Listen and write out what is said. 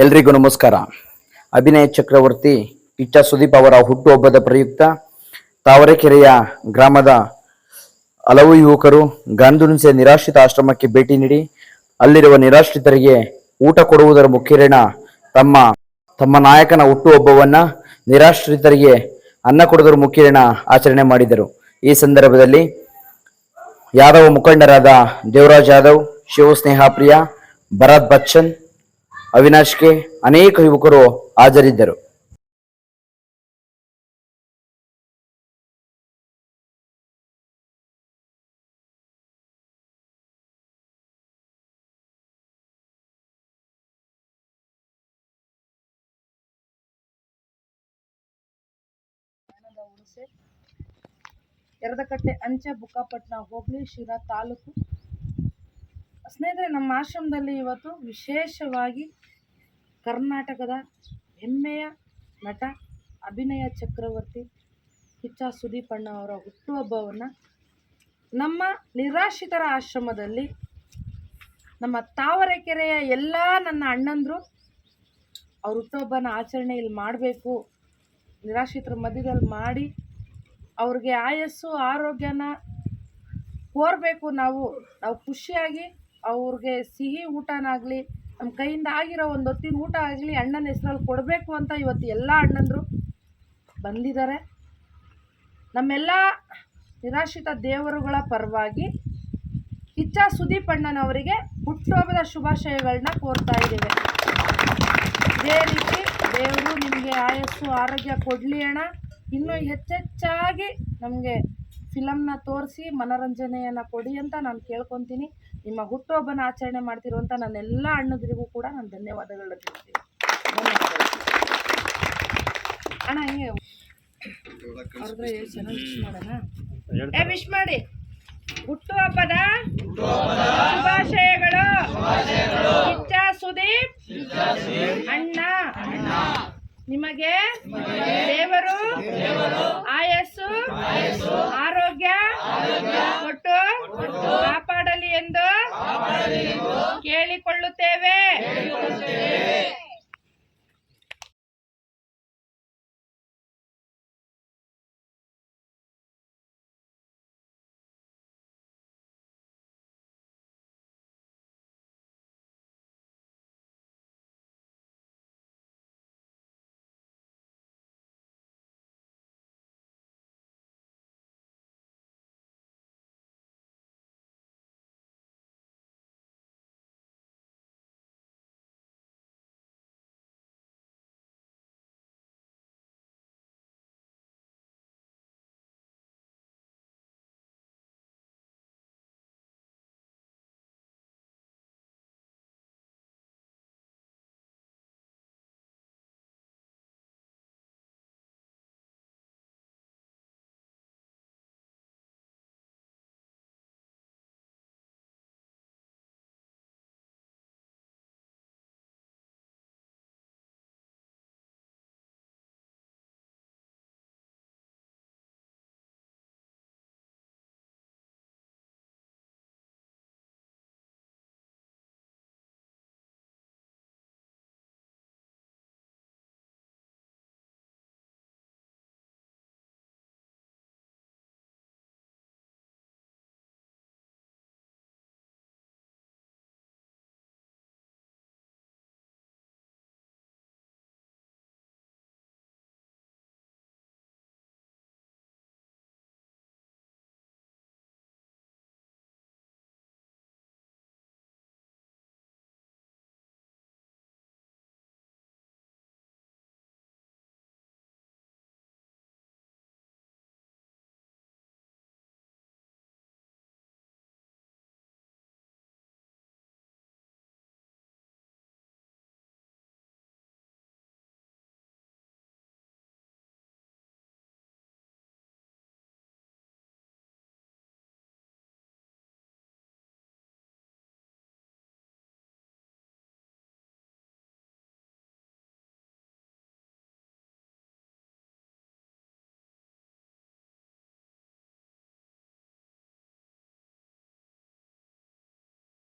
ಎಲ್ರಿಗೂ ನಮಸ್ಕಾರ. ಅಭಿನಯ ಚಕ್ರವರ್ತಿ ಕಿಚ್ಚ ಸುದೀಪ್ ಅವರ ಹುಟ್ಟುಹಬ್ಬದ ಪ್ರಯುಕ್ತ ತಾವರೆಕೆರೆಯ ಗ್ರಾಮದ ಹಲವು ಯುವಕರು ಗಾಂಧುನ್ಸೆ ನಿರಾಶ್ರಿತ ಆಶ್ರಮಕ್ಕೆ ಭೇಟಿ ನೀಡಿ ಅಲ್ಲಿರುವ ನಿರಾಶ್ರಿತರಿಗೆ ಊಟ ಕೊಡುವುದರ ಮುಖ್ಯರಣ ತಮ್ಮ ನಾಯಕನ ಹುಟ್ಟುಹಬ್ಬವನ್ನ ನಿರಾಶ್ರಿತರಿಗೆ ಅನ್ನ ಕೊಡುವುದರ ಮುಖ್ಯರಣ ಆಚರಣೆ ಮಾಡಿದರು. ಈ ಸಂದರ್ಭದಲ್ಲಿ ಯಾದವ ಮುಖಂಡರಾದ ದೇವರಾಜ್ ಯಾದವ್, ಶಿವಸ್ನೇಹಪ್ರಿಯ, ಭರತ್ ಬಚ್ಚನ್, ಅವಿನಾಶ್ಗೆ ಅನೇಕ ಯುವಕರು ಹಾಜರಿದ್ದರು. ಯರದಕಟ್ಟೆ ಅಂಚೆ ಬುಕ್ಕಾಪಟ್ಟಣ ಹೋಬಳಿ ಶಿರಾ ತಾಲೂಕು. ಸ್ನೇಹಿತರೆ, ನಮ್ಮ ಆಶ್ರಮದಲ್ಲಿ ಇವತ್ತು ವಿಶೇಷವಾಗಿ ಕರ್ನಾಟಕದ ಹೆಮ್ಮೆಯ ನಟ, ಅಭಿನಯ ಚಕ್ರವರ್ತಿ ಕಿಚ್ಚ ಸುದೀಪ್ ಅಣ್ಣ ಅವರ ಹುಟ್ಟುಹಬ್ಬವನ್ನು ನಮ್ಮ ನಿರಾಶ್ರಿತರ ಆಶ್ರಮದಲ್ಲಿ ನಮ್ಮ ತಾವರೆಕೆರೆಯ ಎಲ್ಲ ನನ್ನ ಅಣ್ಣಂದರು ಅವ್ರ ಹುಟ್ಟುಹಬ್ಬನ ಆಚರಣೆ ಇಲ್ಲಿ ಮಾಡಬೇಕು, ನಿರಾಶ್ರಿತರ ಮಧ್ಯದಲ್ಲಿ ಮಾಡಿ ಅವ್ರಿಗೆ ಆಯಸ್ಸು ಆರೋಗ್ಯನ ಕೋರಬೇಕು. ನಾವು ಖುಷಿಯಾಗಿ ಅವ್ರಿಗೆ ಸಿಹಿ ಊಟನಾಗಲಿ, ನಮ್ಮ ಕೈಯಿಂದ ಆಗಿರೋ ಒಂದು ಹೊತ್ತಿನ ಊಟ ಆಗಲಿ ಅಣ್ಣನ ಹೆಸರಲ್ಲಿ ಕೊಡಬೇಕು ಅಂತ ಇವತ್ತು ಎಲ್ಲ ಅಣ್ಣಂದರು ಬಂದಿದ್ದಾರೆ. ನಮ್ಮೆಲ್ಲ ನಿರಾಶ್ರಿತ ದೇವರುಗಳ ಪರವಾಗಿ ಕಿಚ್ಚ ಸುದೀಪ್ ಅಣ್ಣನವರಿಗೆ ಹುಟ್ಟುಹಬ್ಬದ ಶುಭಾಶಯಗಳನ್ನ ಕೋರ್ತಾ ಇದ್ದೇವೆ. ಇದೇ ರೀತಿ ದೇವರು ನಿಮಗೆ ಆಯಸ್ಸು ಆರೋಗ್ಯ ಕೊಡಲಿ ಅಣ್ಣ. ಇನ್ನೂ ಹೆಚ್ಚೆಚ್ಚಾಗಿ ನಮಗೆ ಫಿಲಮ್ನ ತೋರಿಸಿ ಮನೋರಂಜನೆಯನ್ನು ಕೊಡಿ ಅಂತ ನಾನು ಕೇಳ್ಕೊತೀನಿ. ನಿಮ್ಮ ಹುಟ್ಟುಹಬ್ಬನ ಆಚರಣೆ ಮಾಡ್ತಿರುವಂಥ ನನ್ನೆಲ್ಲ ಅಣ್ಣದಿರಿಗೂ ಕೂಡ ನಾನು ಧನ್ಯವಾದಗಳನ್ನ ತಿಳಿಸ್ತೀನಿ. ಅಣ್ಣ ಹಿಂಗೆ ಅವ್ರದ್ರೆ ಚೆನ್ನಾಗಿ ವಿಶ್ ಮಾಡೋಣ. ವಿಶ್ ಮಾಡಿ. ಹುಟ್ಟುಹಬ್ಬದ ಶುಭಾಶಯಗಳು ಕಿಚ್ಚ ಸುದೀಪ್ ಅಣ್ಣ. ನಿಮಗೆ ದೇವರು ಆಯಸ್ಸು ಆರೋಗ್ಯ